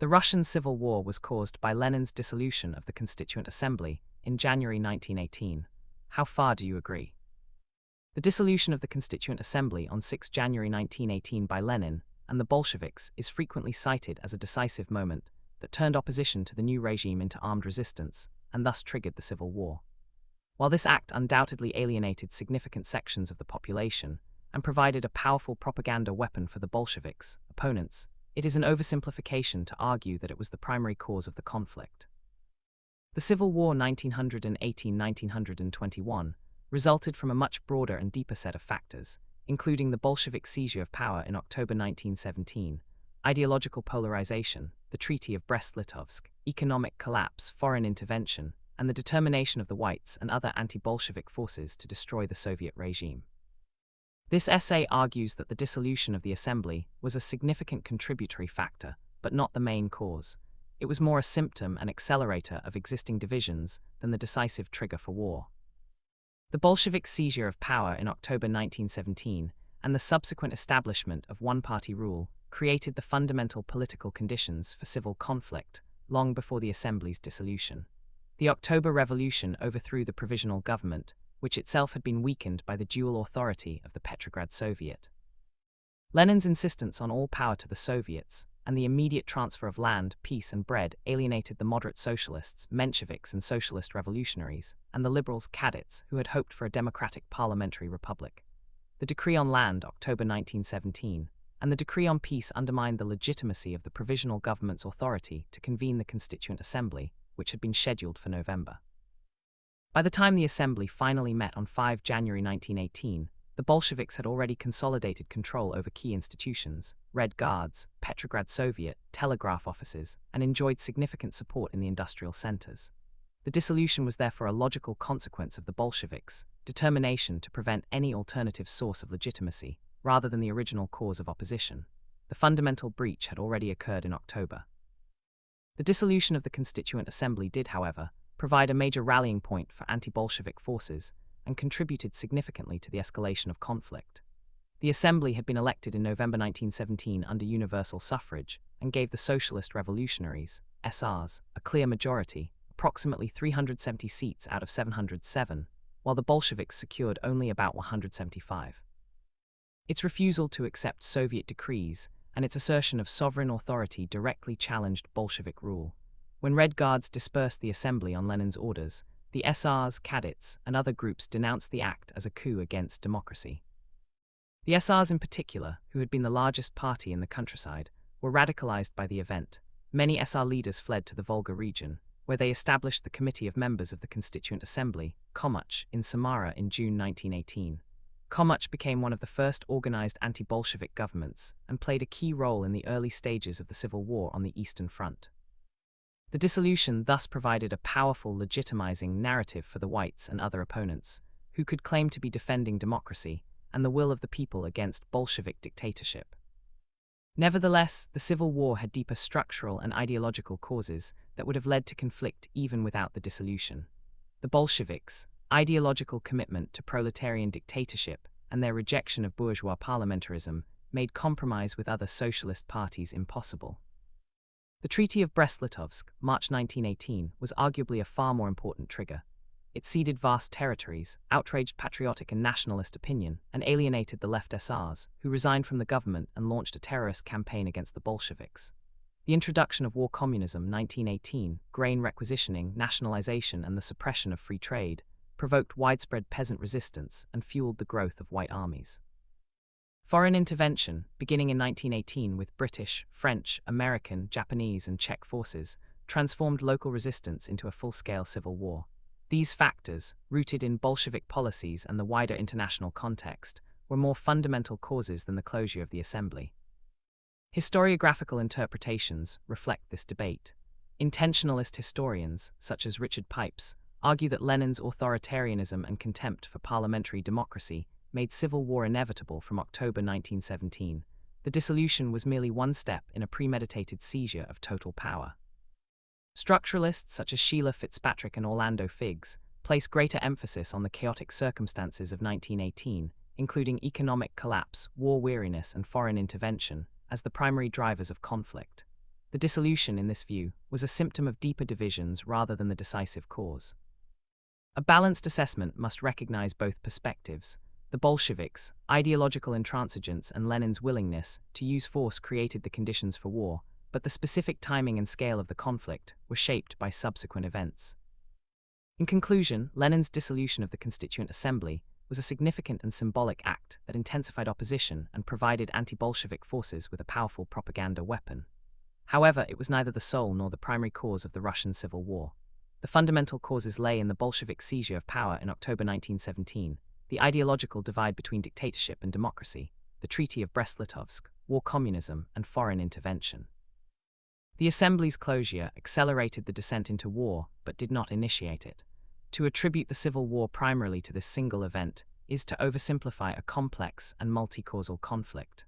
The Russian Civil War was caused by Lenin's dissolution of the Constituent Assembly in January 1918. How far do you agree? The dissolution of the Constituent Assembly on 6 January 1918 by Lenin and the Bolsheviks is frequently cited as a decisive moment that turned opposition to the new regime into armed resistance and thus triggered the Civil War. While this act undoubtedly alienated significant sections of the population and provided a powerful propaganda weapon for the Bolsheviks' opponents, it is an oversimplification to argue that it was the primary cause of the conflict. The Civil War 1918-1921 resulted from a much broader and deeper set of factors, including the Bolshevik seizure of power in October 1917, ideological polarization, the Treaty of Brest-Litovsk, economic collapse, foreign intervention, and the determination of the Whites and other anti-Bolshevik forces to destroy the Soviet regime. This essay argues that the dissolution of the Assembly was a significant contributory factor, but not the main cause. It was more a symptom and accelerator of existing divisions than the decisive trigger for war. The Bolshevik seizure of power in October 1917 and the subsequent establishment of one-party rule created the fundamental political conditions for civil conflict long before the Assembly's dissolution. The October Revolution overthrew the provisional government, which itself had been weakened by the dual authority of the Petrograd Soviet. Lenin's insistence on all power to the Soviets and the immediate transfer of land, peace, and bread alienated the moderate socialists, Mensheviks, and socialist revolutionaries, and the liberals, cadets, who had hoped for a democratic parliamentary republic. The Decree on Land, October 1917, and the Decree on Peace undermined the legitimacy of the provisional government's authority to convene the Constituent Assembly, which had been scheduled for November. By the time the Assembly finally met on 5 January 1918, the Bolsheviks had already consolidated control over key institutions, Red Guards, Petrograd Soviet, telegraph offices, and enjoyed significant support in the industrial centers. The dissolution was therefore a logical consequence of the Bolsheviks' determination to prevent any alternative source of legitimacy, rather than the original cause of opposition. The fundamental breach had already occurred in October. The dissolution of the Constituent Assembly did, however, provide a major rallying point for anti-Bolshevik forces and contributed significantly to the escalation of conflict. The Assembly had been elected in November 1917 under universal suffrage and gave the Socialist Revolutionaries, SRs, a clear majority, approximately 370 seats out of 707, while the Bolsheviks secured only about 175. Its refusal to accept Soviet decrees and its assertion of sovereign authority directly challenged Bolshevik rule. When Red Guards dispersed the Assembly on Lenin's orders, the SRs, cadets, and other groups denounced the act as a coup against democracy. The SRs in particular, who had been the largest party in the countryside, were radicalized by the event. Many SR leaders fled to the Volga region, where they established the Committee of Members of the Constituent Assembly, Komuch, in Samara in June 1918. Komuch became one of the first organized anti-Bolshevik governments and played a key role in the early stages of the Civil War on the Eastern Front. The dissolution thus provided a powerful legitimizing narrative for the Whites and other opponents, who could claim to be defending democracy and the will of the people against Bolshevik dictatorship. Nevertheless, the Civil War had deeper structural and ideological causes that would have led to conflict even without the dissolution. The Bolsheviks' ideological commitment to proletarian dictatorship and their rejection of bourgeois parliamentarism made compromise with other socialist parties impossible. The Treaty of Brest-Litovsk, March 1918, was arguably a far more important trigger. It ceded vast territories, outraged patriotic and nationalist opinion, and alienated the left SRs, who resigned from the government and launched a terrorist campaign against the Bolsheviks. The introduction of War Communism 1918, grain requisitioning, nationalization, and the suppression of free trade provoked widespread peasant resistance and fueled the growth of white armies. Foreign intervention, beginning in 1918 with British, French, American, Japanese, and Czech forces, transformed local resistance into a full-scale civil war. These factors, rooted in Bolshevik policies and the wider international context, were more fundamental causes than the closure of the Assembly. Historiographical interpretations reflect this debate. Intentionalist historians, such as Richard Pipes, argue that Lenin's authoritarianism and contempt for parliamentary democracy made civil war inevitable from October 1917. The dissolution was merely one step in a premeditated seizure of total power. Structuralists such as Sheila Fitzpatrick and Orlando Figes place greater emphasis on the chaotic circumstances of 1918, including economic collapse, war weariness, and foreign intervention, as the primary drivers of conflict. The dissolution, in this view, was a symptom of deeper divisions rather than the decisive cause. A balanced assessment must recognize both perspectives. The Bolsheviks' ideological intransigence and Lenin's willingness to use force created the conditions for war, but the specific timing and scale of the conflict were shaped by subsequent events. In conclusion, Lenin's dissolution of the Constituent Assembly was a significant and symbolic act that intensified opposition and provided anti-Bolshevik forces with a powerful propaganda weapon. However, it was neither the sole nor the primary cause of the Russian Civil War. The fundamental causes lay in the Bolshevik seizure of power in October 1917, the ideological divide between dictatorship and democracy, the Treaty of Brest-Litovsk, War Communism, and foreign intervention. The Assembly's closure accelerated the descent into war, but did not initiate it. To attribute the Civil War primarily to this single event is to oversimplify a complex and multi-causal conflict.